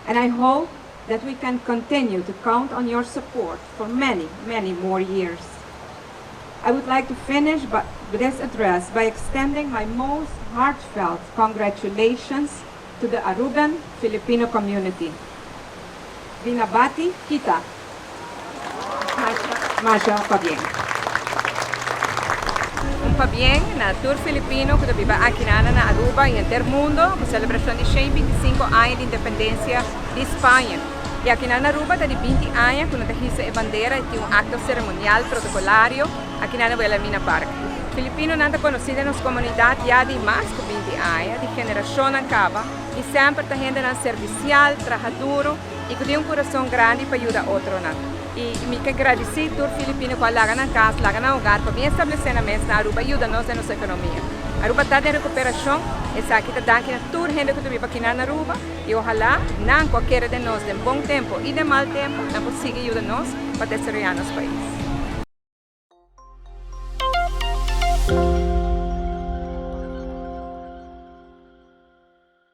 And I hope that we can continue to count on your support for many, many more years. I would like to finish this address by extending my most heartfelt congratulations to the Aruban Filipino community. Binabati kita, Masha Fabieng. Un Fabieng na tour filipino que vive aqui na Aruba e Intermundo, com celebração de 125 anos de independência de Espanha. E aqui na Aruba, da de 20 anos, quando a hissa e bandeira, e um acto cerimonial protocolario aqui na Wilhelmina Park. Filipino não é conhecido nas comunidades já de mais de 20 anos, de geração em cava, e sempre está gente servicial, trabalhador, e que tem um coração grande para ajudar outro. E me agradeci tour filipino que lá na casa, lá no lugar, para bem estabelecer na mesa na Aruba, ajuda-nos na nossa economia. Aruba está em recuperação, e sabe que está dando tour gente que vive aqui na Aruba, e ojalá, não qualquer de nós, de bom tempo e de mau tempo, não consiga ajudar-nos para desarrollar nosso país.